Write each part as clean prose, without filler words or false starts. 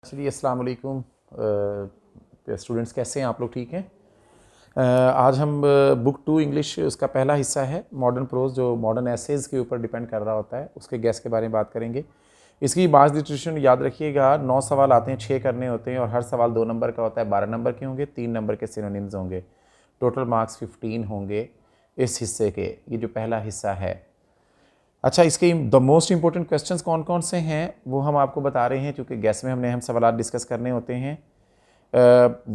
चलिए अस्सलाम वालेकुम स्टूडेंट्स, कैसे हैं आप लोग? ठीक हैं। आज हम बुक 2 इंग्लिश उसका पहला हिस्सा है मॉडर्न प्रोज, जो मॉडर्न एसेज के ऊपर डिपेंड कर रहा होता है, उसके गैस के बारे में बात करेंगे। इसकी बास डिस्ट्रीब्यूशन याद रखिएगा, 9 सवाल आते हैं, 6 करने होते हैं और हर सवाल 2 नंबर का होता है। 12 नंबर के होंगे, 3 नंबर के सिनोनिम्स होंगे। टोटल मार्क्स 15 होंगे इस हिस्से के। ये जो पहला हिस्सा है। अच्छा, इसके द मोस्ट इंपॉर्टेंट क्वेश्चंस कौन कौन से हैं वो हम आपको बता रहे हैं, क्योंकि गैस में हम सवाल डिस्कस करने होते हैं।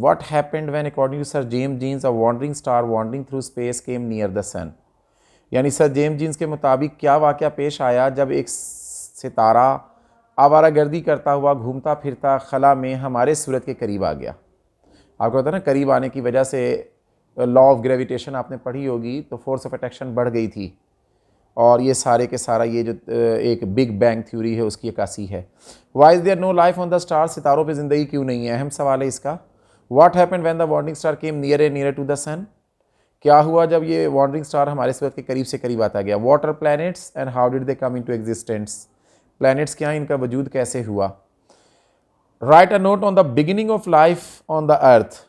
What happened when according to Sir James Jeans a wandering star wandering through space came near the sun? यानी सर जेम्स जीन्स के मुताबिक क्या वाक़या पेश आया जब एक सितारा आवारागर्दी करता हुआ घूमता फिरता खला में हमारे सूरज के करीब आ गया। आपको पता है ना, करीब आने की वजह से लॉ ऑफ ग्रेविटेशन आपने पढ़ी होगी, तो फोर्स ऑफ अट्रैक्शन बढ़ गई थी और ये सारे के सारा ये जो एक बिग बैंग थ्योरी है उसकी अक्कासी है। Why is there no life on the star? सितारों पे ज़िंदगी क्यों नहीं है? अहम सवाल है इसका। What happened when the wandering star came near and near to the sun? क्या हुआ जब ये वॉन्डरिंग स्टार हमारे सूरज के करीब से करीब आता गया? What are planets and how did they come into existence? Planets क्या, इनका वजूद कैसे हुआ? Write a note on the beginning of life on the earth.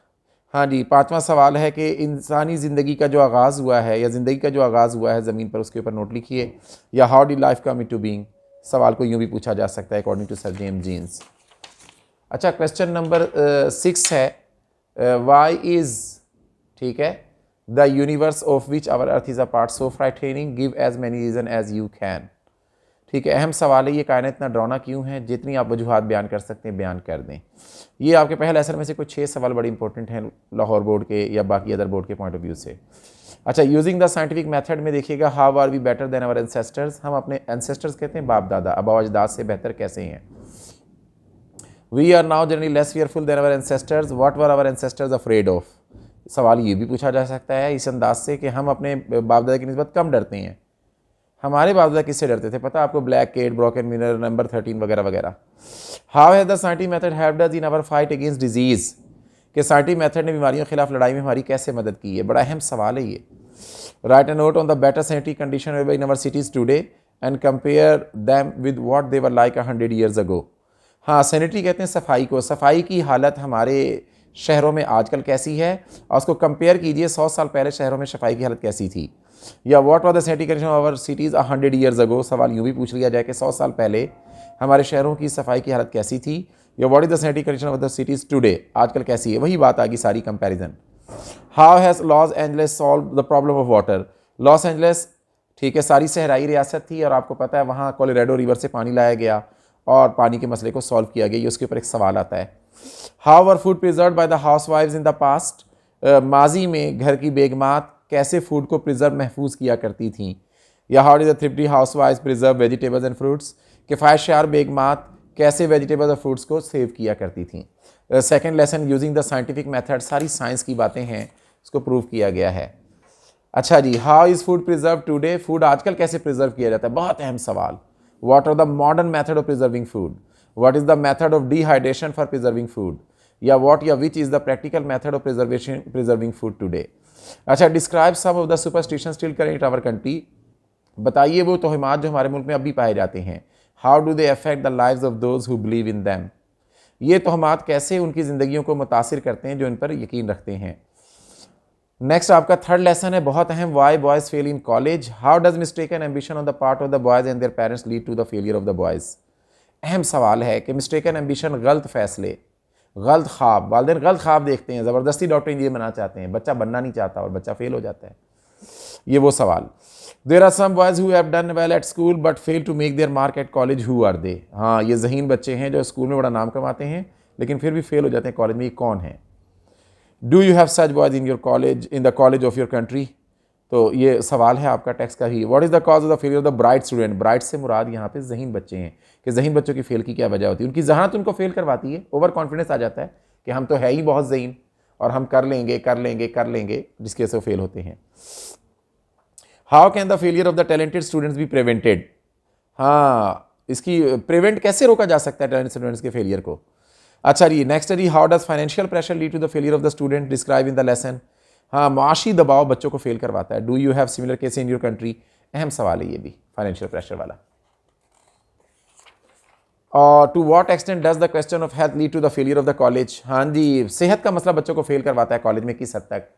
हाँ जी, 5वां सवाल है कि इंसानी ज़िंदगी का जो आगाज़ हुआ है या ज़िंदगी का जो आगाज़ हुआ है ज़मीन पर, उसके ऊपर नोट लिखिए। या how did life come into being, सवाल को यूँ भी पूछा जा सकता है according to sir James Jeans. अच्छा, क्वेश्चन नंबर 6 है वाई इज़, ठीक है, the universe of which our earth is a part so frightening, give as many reason as you can. ठीक है, अहम सवाल है ये, कायनात इतना डरावना क्यों है? जितनी आप वजूहात बयान कर सकते हैं बयान कर दें। ये आपके पहले लेसन में से कुछ 6 सवाल बड़े इंपॉर्टेंट हैं लाहौर बोर्ड के या बाकी अदर बोर्ड के पॉइंट ऑफ व्यू से। अच्छा, यूजिंग द साइंटिफिक मेथड में देखिएगा, how are we better than our ancestors? हम अपने एंसेस्टर्स कहते हैं बाप दादा, आबा अजदाद से बेहतर कैसे हैं? We are now generally less fearful than our ancestors, what were our ancestors afraid of? सवाल ये भी पूछा जा सकता है इस अंदाज से कि हम अपने बाप दादा की निस्बत कम डरते हैं। हमारे बाप दादा किससे डरते थे पता आपको? Black cat, broken mirror, number 13 वगैरह वगैरह। How has the scientific method helped us in our fight against disease? के साइंटिफिक मेथड ने बीमारियों के खिलाफ लड़ाई में हमारी कैसे मदद की है? बड़ा अहम सवाल है ये। Write a note on the better sanitary condition in our cities today and compare them with what they were like 100 years ago. हाँ, सैनिटरी कहते हैं सफाई को। सफाई की हालत हमारे शहरों में आजकल कैसी है और उसको कंपेयर कीजिए 100 साल पहले शहरों में सफाई की हालत कैसी थी। या what was the sanitary condition of our cities 100 years ago? सवाल यूँ भी पूछ लिया जाए कि 100 साल पहले हमारे शहरों की सफाई की हालत कैसी थी। या what is the sanitary condition of the cities today? आजकल कैसी है? वही बात आ गई सारी comparison. How has Los Angeles solve the problem of water? Los Angeles, ठीक है, सारी सहराई रियासत थी और आपको पता है वहाँ कोलोराडो रिवर से पानी लाया गया और पानी के मसले को सॉल्व किया गया। ये उसके ऊपर एक सवाल आता है। How were food preserve by the house wives in the past? माजी में घर की बेगमात कैसे फूड को प्रिजर्व महफूज किया करती थीं? या how did the thrifty house wives preserve vegetables and fruits? किफ़ायतशार बेगमात कैसे वेजिटेबल्स और फ्रूट्स को सेव किया करती थीं? Second lesson, using the scientific method, सारी साइंस की बातें हैं, इसको प्रूव किया गया है। अच्छा जी, how is food preserve today? Food आजकल कैसे प्रिजर्व किया जाता है? बहुत अहम सवाल। What are the modern method of preserving food? What is the method of dehydration for preserving food? या व्हाट या which is the practical method of preserving food today? अच्छा, describe some of the superstition still current our country? बताइए वो तोहमात जो हमारे मुल्क में अब भी पाए जाते हैं। How do they affect the lives of those who believe in them? ये तोहमात कैसे उनकी ज़िंदगियों को मुतासिर करते हैं जो इन पर यकीन रखते हैं। नेक्स्ट आपका थर्ड लेसन है, बहुत अहम, why boys fail in college? How does mistaken ambition on the part of the boys and their parents lead to the failure of the boys? अहम सवाल है कि मिस्टेकन एम्बिशन, गलत फैसले, गलत ख्वाब, वालिदैन गलत ख्वाब देखते हैं, ज़बरदस्ती डॉक्टर इंजीनियर बनना चाहते हैं, बच्चा बनना नहीं चाहता और बच्चा फेल हो जाता है। ये वो सवाल। There are some boys who have done well at school but fail to make their mark at college, who are they? हाँ, ये ज़हीन बच्चे हैं जो स्कूल में बड़ा नाम कमाते हैं लेकिन फिर भी फेल हो जाते हैं कॉलेज में। ये कौन है? Do you have such boys in your college, in the college of your country? तो ये सवाल है आपका टेक्स्ट का ही। What is the cause of the failure of the bright student? Bright से मुराद यहाँ पे ज़हीन बच्चे हैं कि ज़हीन बच्चों की फेल की क्या वजह होती है? उनकी जहानत उनको फेल करवाती है। ओवर कॉन्फिडेंस आ जाता है कि हम तो है ही बहुत ज़हीन और हम कर लेंगे कर लेंगे कर लेंगे, जिसकी वजह से फेल होते हैं। How can the failure of the talented students be prevented? हाँ, इसकी प्रिवेंट कैसे रोका जा सकता है टैलेंटेड स्टूडेंट्स के फेलियर को? अच्छा जी, नेक्स्ट है जी, how does financial pressure lead to the failure of the student? Describe in the lesson. हाँ, माशी दबाव बच्चों को फेल करवाता है। Do you have similar case in your country? अहम सवाल है ये भी, फाइनेंशियल प्रेशर वाला। और to what extent does the question of health lead to the failure of the college. हाँ जी, सेहत का मसला बच्चों को फेल करवाता है कॉलेज में, किस हद तक,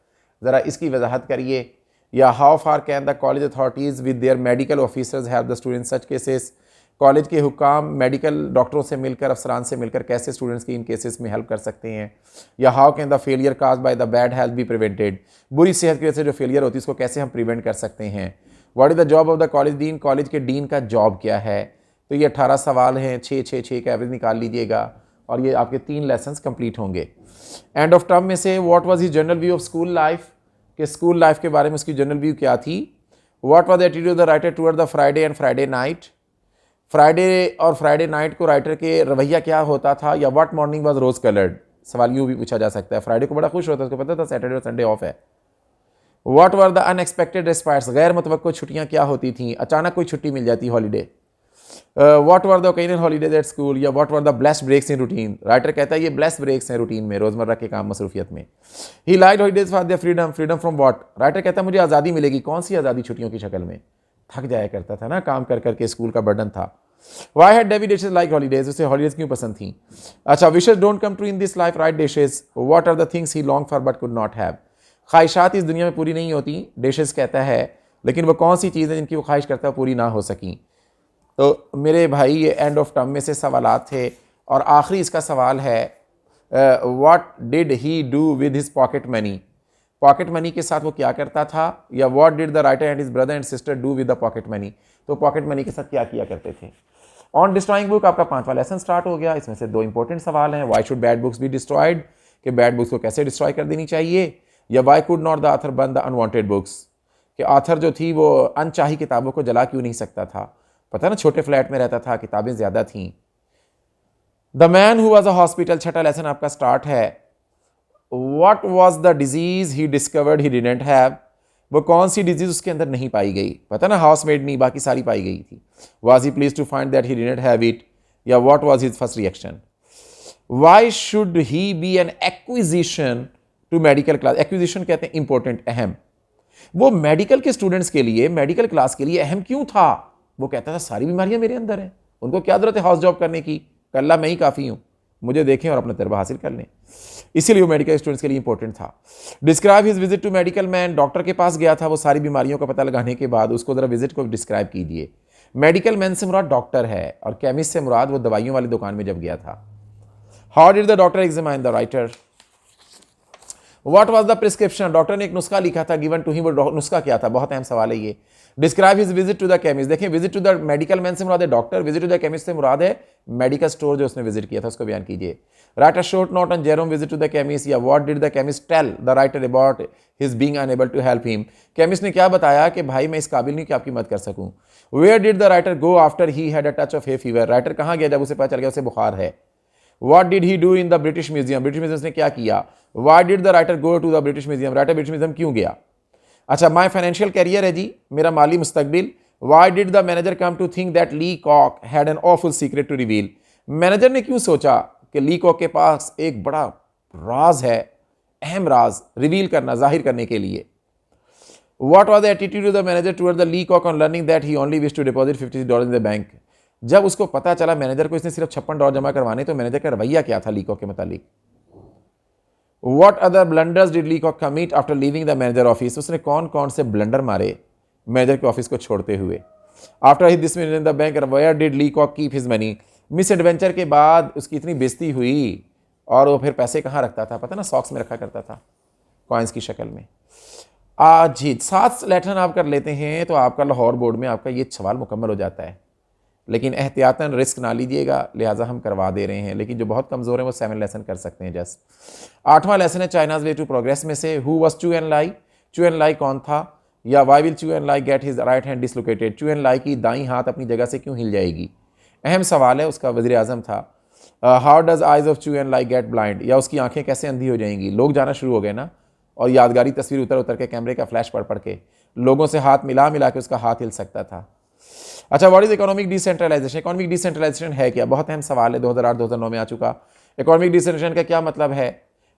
ज़रा इसकी वजाहत करिए। या how far can the college authorities with their medical officers help the students such cases. College के हुकाम मेडिकल डॉक्टरों से मिलकर, अफसरान से मिलकर कैसे स्टूडेंट्स की इन केसेस में हेल्प कर सकते हैं। या how can the failure cause by the bad health be prevented. बुरी सेहत की वजह से जो फेलियर होती है उसको कैसे हम प्रिवेंट कर सकते हैं। What is the job of the college dean. College के डीन का जॉब क्या है। तो ये 18 सवाल हैं, 6 का एवरेज निकाल लीजिएगा और ये आपके 3 लेसन्स कंप्लीट होंगे। एंड ऑफ टर्म में से what was his general view of school life, कि स्कूल लाइफ के बारे में उसकी जनरल व्यू क्या थी। What was the attitude of the writer toward the Friday and Friday night. Friday और फ्राइडे नाइट को राइटर के रवैया क्या होता था। या what morning was rose coloured. सवाल यूँ भी पूछा जा सकता है। फ्राइडे को बड़ा खुश होता है, उसको पता था सैटरडे और संडे ऑफ है। What were the unexpected respires. गैर मुतवक्को छुट्टियाँ क्या होती थी, अचानक कोई छुट्टी मिल जाती holiday. What were the occasional holidays at school. या what were the blessed breaks in routine. Writer कहता है ये ब्लेस्ड ब्रेक्स हैं रूटीन में, रोजमर्रा के काम मसरूफियत में। He like holidays for their freedom. Freedom from what. Writer कहता है मुझे आज़ादी मिलेगी। कौन सी आज़ादी, छुट्टियों की शक्ल में। थक जाया करता था ना, काम कर करके, स्कूल का बर्डन था। Why had David dishes like holidays? उसे हॉलीडेज क्यों पसंद थी। अच्छा, wishes don't come true in this life, right dishes? What are the things he longed for but could not have? ख्वाहिशात इस दुनिया में पूरी नहीं होती, डिशेस कहता है, लेकिन वो कौन सी चीज़ें जिनकी वो ख्वाहिश करता है पूरी ना हो सकी। तो मेरे भाई ये एंड ऑफ टर्म में से सवालात थे और आखिरी इसका सवाल है what did he do with his pocket money. Pocket money के साथ वो क्या करता था। या what did the writer and his brother and sister do with the pocket money. तो पॉकेट मनी के साथ क्या किया करते थे। ऑन डिस्ट्रॉइंग बुक आपका 5वां लेसन स्टार्ट हो गया। इसमें से 2 इंपॉर्टेंट सवाल हैं। Why should bad books be destroyed, कि बैड बुक्स को कैसे डिस्ट्रॉय कर देनी चाहिए। या Y could not the author burn the unwanted books, कि ऑथर जो थी वो अनचाही किताबों को जला क्यों नहीं सकता था। पता ना, छोटे फ्लैट में रहता था, किताबें ज़्यादा थीं। The man who was a hospital, 6ठा लेसन आपका स्टार्ट है। What was the disease he discovered he didn't have. वो कौन सी डिजीज उसके अंदर नहीं पाई गई। पता ना, हाउसमेड नहीं, बाकी सारी पाई गई थी। Was he pleased to find that he didn't have it. या what was his first reaction. Why should he be an acquisition to medical class. Acquisition कहते हैं इंपॉर्टेंट, अहम। वो मेडिकल के स्टूडेंट्स के लिए, मेडिकल क्लास के लिए अहम क्यों था। वो कहता था सारी बीमारियां मेरे अंदर हैं, उनको क्या जरूरत है हाउस जॉब करने की, कल्ला मैं ही काफ़ी हूँ, मुझे देखें और अपना तजर्बा हासिल कर लें। इसीलिए वो मेडिकल स्टूडेंट्स के लिए इंपॉर्टेंट था। Describe his visit to medical man. Doctor के पास गया था वो सारी बीमारियों का पता लगाने के बाद, उसको जरा विजिट को डिस्क्राइब कीजिए। मेडिकल मैन से मुराद डॉक्टर है और केमिस्ट से मुराद वो दवाइयों वाली दुकान में जब गया था। How did the doctor examine the writer. What was the prescription. Doctor ने एक नुस्खा लिखा था, गिवन टू हिम, वो नुस्खा क्या था, बहुत अहम सवाल है ये। Describe his visit to the chemist. देखिए, visit to the medical man से मुराद है doctor, visit to the chemist से मुराद है मेडिकल स्टोर जो उसने विजिट किया था, उसको बयान कीजिए। Write a short note on Jerome visit to the chemist. या what did the chemist tell the writer about his being unable to help him. Chemist ने क्या बताया कि भाई मैं इस काबिल नहीं कि आपकी मदद कर सकूं। Where did the writer go after he had a touch of hay fever. Writer कहाँ गया जब उसे पता चल गया उसे बुखार है। What did he do in the British Museum? British museum ने क्या किया। Why did the writer go to the British Museum? Writer British museum क्यों गया। अच्छा, माई फाइनेंशियल कैरियर है जी, मेरा माली मुस्तकबिल। Why did the manager come to think that Lee Cock had an awful secret to reveal? Manager ने क्यों सोचा कि ली कॉक के पास एक बड़ा राज है, अहम राज रिवील करना, जाहिर करने के लिए। What was the attitude of the manager toward the Lee Cock on learning that he only wished to deposit $50 in the bank? जब उसको पता चला मैनेजर को इसने सिर्फ $56 जमा करवाने, तो मैनेजर का रवैया क्या था ली कॉक के मुतालिक। What other blunders did Lee Cock commit after leaving the manager office? उसने कौन कौन से ब्लंडर मारे मैनेजर के ऑफिस को छोड़ते हुए। After his dismissal in the bank, where did Lee Cock keep his money? Miss adventure के बाद उसकी इतनी बेइज्जती हुई और वो फिर पैसे कहाँ रखता था, पता ना, सॉक्स में रखा करता था, कॉइन्स की शक्ल में। आज ही 7 लेसन आप कर लेते हैं तो आपका लाहौर बोर्ड में आपका ये सवाल मुकम्मल हो जाता है। लेकिन एहतियातन रिस्क ना लीजिएगा, लिहाजा हम करवा दे रहे हैं। लेकिन जो बहुत कमज़ोर है वो 7 लेसन कर सकते हैं जस्ट। 8वां लेसन है चाइनाज वे टू प्रोग्रेस में से। Who was Chu En Lai. Chu En Lai कौन था। या why will Chu En Lai get his right hand dislocated. Chu En Lai की दाई हाथ अपनी जगह से क्यों हिल जाएगी, अहम सवाल है, उसका वज़ीर आज़म था। हाउ डज आइज ऑफ चू एन लाई गेट ब्लाइंड। या उसकी आंखें कैसे अंधी हो जाएंगी। लोग जाना शुरू हो गए ना, और यादगारी तस्वीर उतर उतर के कैमरे का फ्लैश पढ़ पढ़ के लोगों से हाथ मिला मिला के उसका हाथ हिल सकता था। अच्छा, what is economic decentralisation. Economic decentralisation है क्या, बहुत अहम सवाल है, 2008-2009 में आ चुका। इकोनॉमिक डिसेंट्रलाइजेशन का क्या मतलब है।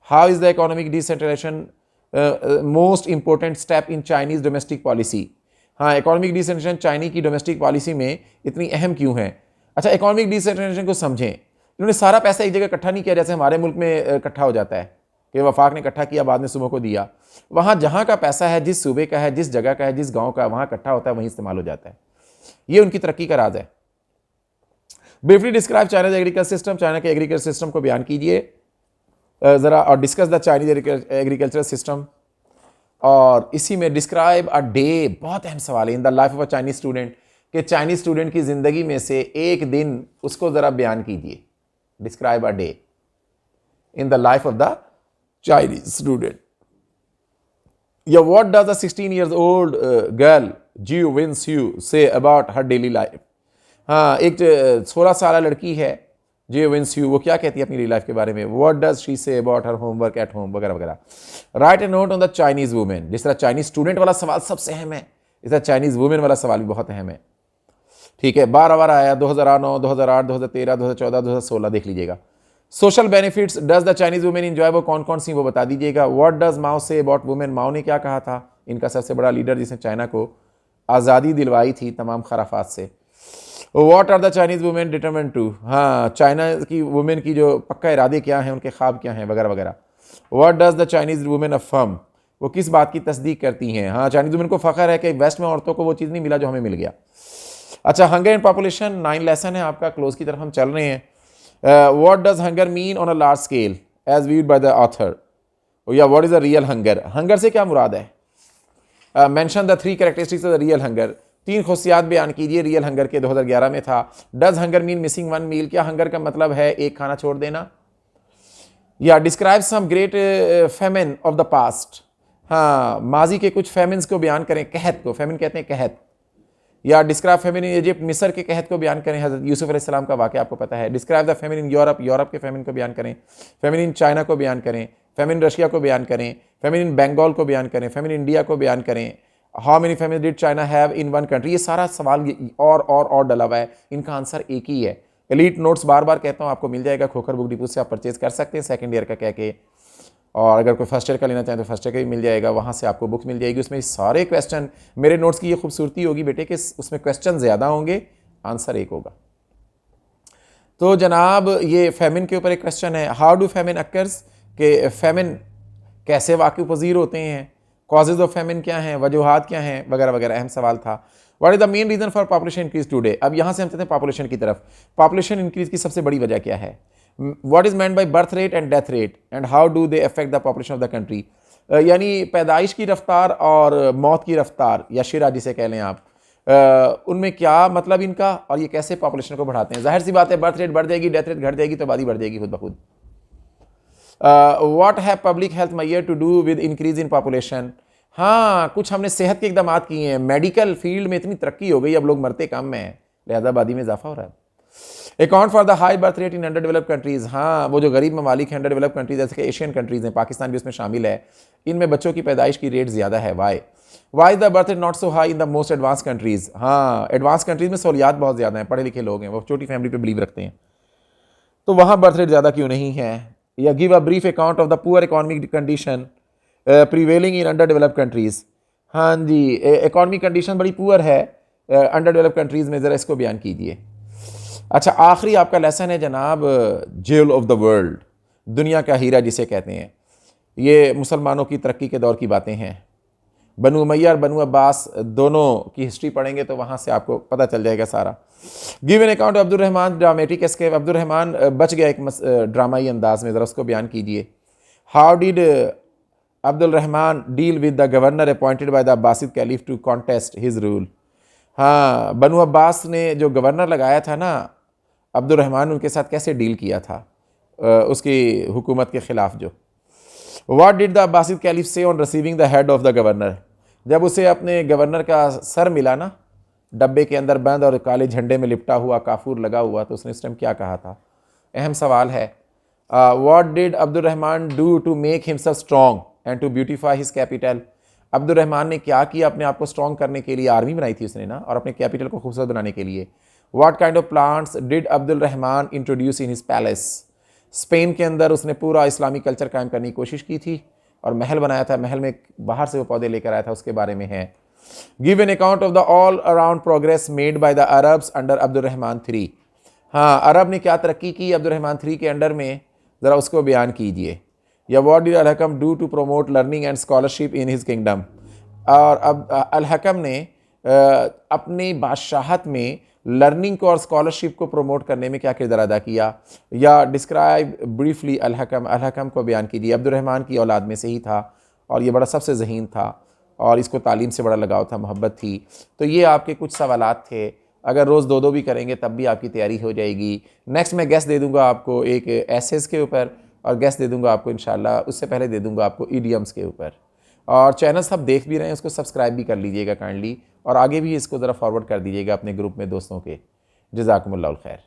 How is the economic decentralisation most important step in Chinese domestic policy. हाँ, इकोनॉमिक डिसेंट्रलाइजेशन चाइनी की डोमेस्टिक पॉलिसी में इतनी अहम क्यों है। अच्छा, इकोनॉमिक डिसेंट्रलाइजेशन को समझें। इन्होंने सारा पैसा एक जगह इकट्ठा नहीं किया जैसे हमारे मुल्क में इकट्ठा हो जाता है कि वफाक ने इकट्ठा किया बाद में सूबों को दिया। वहाँ जहाँ का पैसा है, जिस सूबे का है, जिस जगह का है, जिस गाँव का, वहाँ इकट्ठा होता है, वहीं इस्तेमाल हो जाता है। ये उनकी तरक्की का राज है। Briefly describe China agriculture system, China के एग्रीकल्चर सिस्टम को बयान कीजिए ज़रा, और discuss the Chinese agriculture system. और इसी में डिस्क्राइब अ डे, बहुत अहम सवाल है, इन the life of a Chinese student, कि चाइनीज स्टूडेंट की ज़िंदगी में से एक दिन उसको ज़रा बयान कीजिए। Describe a day in the life of the Chinese student. या what does a 16 years old girl Jiu Wenxiu say about her daily life. हाँ, एक 16 साल लड़की है Jiu Wenxiu, वो क्या कहती है अपनी डेली लाइफ के बारे में। व्हाट डज शी से about her homework at home, वगैरह वगैरह। Right A note on the Chinese women. जिस तरह चाइनीज स्टूडेंट वाला सवाल सबसे अहम है, इस तरह चाइनीज वुमेन वाला सवाल भी बहुत अहम है। ठीक है, 12 बार आया, 2009, 2008, 2013, 2014, 2016, देख लीजिएगा। Social benefits does the Chinese women enjoy, वो कौन कौन सी वो बता दीजिएगा। What does Mao say about women, माओ ने क्या कहा था, इनका सबसे बड़ा लीडर जिसने चाइना को आज़ादी दिलवाई थी तमाम खराफात से। What are the Chinese women determined to, हाँ, चाइना की वुमेन की जो पक्का इरादे क्या हैं, उनके ख्वाब क्या हैं, वगैरह वगैरह। What does the Chinese women affirm, वो किस बात की तस्दीक करती हैं। हाँ, चाइनीज वुमेन को फ़ख्र है कि वेस्ट में औरतों को वो चीज़ नहीं मिला जो हमें मिल गया। अच्छा, हंगर एंड पॉपुलेशन 9 लेसन है आपका, क्लोज की तरफ हम चल रहे हैं। What does hunger mean on a large scale as viewed by the author, या what is a real hunger, hunger से क्या मुराद है। Mention the 3 characteristics of the real hunger, 3 खुशियात बयान कीजिए रियल हंगर के, 2011 में था। Does hunger mean missing 1 meal, क्या हंगर का मतलब है एक खाना छोड़ देना। या describe some great famine of the past, हाँ, माजी के कुछ फेमिन्स को बयान करें, कहत को फेमिन कहते हैं, कहत। या डिस्क्राइब फेमिन इन इजिप्ट, मिस्र के कहत को बयान करें, हज़रत यूसुफ अलैहिस्सलाम का वाक़या आपको पता है। Describe the famine in Europe, Europe के फेमिन को बयान करें। फेमिन इन चाइना को बयान करें। फेमिन रशिया को बयान करें। फेमिन इन बंगाल को बयान करें। फेमिन इंडिया को बयान करें। How many famine did China have in 1 country, ये सारा सवाल और डला हुआ है, इनका आंसर एक ही है। एलीट नोट्स बार बार कहता हूँ, आपको मिल जाएगा, खोखर बुक डिपो से आप परचेज कर सकते हैं, सेकंड ईयर का कह के। और अगर कोई फर्स्ट ईयर का लेना चाहें तो फर्स्ट ईयर का भी मिल जाएगा, वहाँ से आपको बुक मिल जाएगी। उसमें सारे क्वेश्चन, मेरे नोट्स की ये खूबसूरती होगी बेटे कि उसमें क्वेश्चन ज़्यादा होंगे, आंसर एक होगा। तो जनाब, ये फेमिन के ऊपर एक क्वेश्चन है, हाउ डू फेमिन अकर्स, के फेमिन कैसे वाक़ई पज़ीर होते हैं, कॉजेज़ ऑफ फेमिन क्या हैं, वजूहात क्या हैं, वगैरह वगैरह, अहम सवाल था। What is the main reason for population increase today. अब यहाँ से हम चलते हैं पॉपुलेशन की तरफ। पॉपुलेशन इंक्रीज की सबसे बड़ी वजह क्या है। What is meant by birth rate and death rate and how do they affect the population of the country, यानी पैदाइश की रफ्तार और मौत की रफ्तार, या शिरा जिसे कह लें आप, उनमें क्या मतलब इनका, और ये कैसे पॉपुलेशन को बढ़ाते हैं। जाहिर सी बात है, बर्थ रेट बढ़ जाएगी, डेथ रेट घट जाएगी, तो आबादी बढ़ जाएगी खुद ब खुद। What have public health measure to do with increase in population, हाँ, कुछ हमने सेहत के इकदाम किए हैं। मेडिकल फील्ड में इतनी तरक्की हो गई, अब लोग मरते कम हैं, लिहाजा आबादी में इजाफा हो रहा है। Account for the high birth rate in under develop countries, हाँ, वो जो गरीब ममालिक हैं, अंडर डेवलप कंट्रीज जैसे कि एशियन कंट्रीज हैं, पाकिस्तान भी उसमें शामिल है, इनमें बच्चों की पैदाइश की रेट ज़्यादा है। Why the birth rate not so high in the most advance countries, हाँ, एडवांस कंट्रीज में सहूलियात बहुत ज़्यादा हैं, पढ़े लिखे लोग हैं, वो छोटी फैमिली पे बिलीव रखते हैं, तो वहाँ बर्थ रेट ज़्यादा क्यों नहीं है। या give a brief account of the poor economic condition prevailing in under develop countries, हाँ जी, इकोनॉमिक कंडीशन बड़ी पुअर है अंडर डेवलप कंट्रीज़ में, ज़रा इसको बयान कीजिए। अच्छा, आखिरी आपका लेसन है जनाब, जेल ऑफ द वर्ल्ड, दुनिया का हीरा जिसे कहते हैं। ये मुसलमानों की तरक्की के दौर की बातें हैं। बनु उमैया और बनु अब्बास दोनों की हिस्ट्री पढ़ेंगे तो वहाँ से आपको पता चल जाएगा सारा। Give an account Abdul Rahman dramatic escape, Abdul Rahman बच गया एक ड्रामाई अंदाज में, ज़रा उसको बयान कीजिए। How did Abdul Rahman deal with the governor appointed by the Abbasid caliph to contest his rule, हाँ, बनु अब्बास ने जो गवर्नर लगाया था ना, अब्दुल रहमान उनके साथ कैसे डील किया था उसकी हुकूमत के ख़िलाफ़ जो। What did the Abbasid caliph say on receiving the head of the governor, जब उसे अपने गवर्नर का सर मिला ना, डब्बे के अंदर बंद और काले झंडे में लिपटा हुआ, काफूर लगा हुआ, तो उसने इस टाइम क्या कहा था, अहम सवाल है। What did Abdul Rahman do to make himself strong and to beautify his capital, Abdul Rahman ने क्या किया अपने आप को स्ट्रॉन्ग करने के लिए, आर्मी बनाई थी उसने ना, और अपने कैपिटल को खूबसूरत बनाने के लिए। What kind of plants did Abdul Rahman introduce in his palace, Spain के अंदर उसने पूरा इस्लामी कल्चर कायम करने की कोशिश की थी और महल बनाया था, महल में बाहर से वो पौधे लेकर आया था, उसके बारे में है। Give an account of the all around progress made by the Arabs under Abdul Rahman III, हाँ, अरब ने क्या तरक्की की अब्दुर्रहमान 3 के अंडर में, ज़रा उसको बयान कीजिए। या what did Al-Hakam do to promote learning and scholarship in his kingdom. और अब अल-हकम ने अपनी बादशाहत में लर्निंग को और स्कॉलरशिप को प्रमोट करने में क्या किरदार अदा किया। या डिस्क्राइब ब्रीफली अल-हकम, अल-हकम को बयान कीजिए। अब्दुर्रहमान की औलाद में से ही था और ये बड़ा सबसे ज़हीन था और इसको तालीम से बड़ा लगाव था, मोहब्बत थी। तो ये आपके कुछ सवालात थे। अगर रोज़ दो दो भी करेंगे तब भी आपकी तैयारी हो जाएगी। नेक्स्ट मैं गेस्ट दे दूंगा आपको एक एसेस के ऊपर, और गेस्ट दे दूंगा आपको इंशाल्लाह, उससे पहले दे दूंगा आपको ईडियम्स के ऊपर। और चैनल सब देख भी रहे हैं, उसको सब्सक्राइब भी कर लीजिएगा काइंडली, और आगे भी इसको ज़रा फॉरवर्ड कर दीजिएगा अपने ग्रुप में दोस्तों के। जज़ाकुमुल्लाह खैर।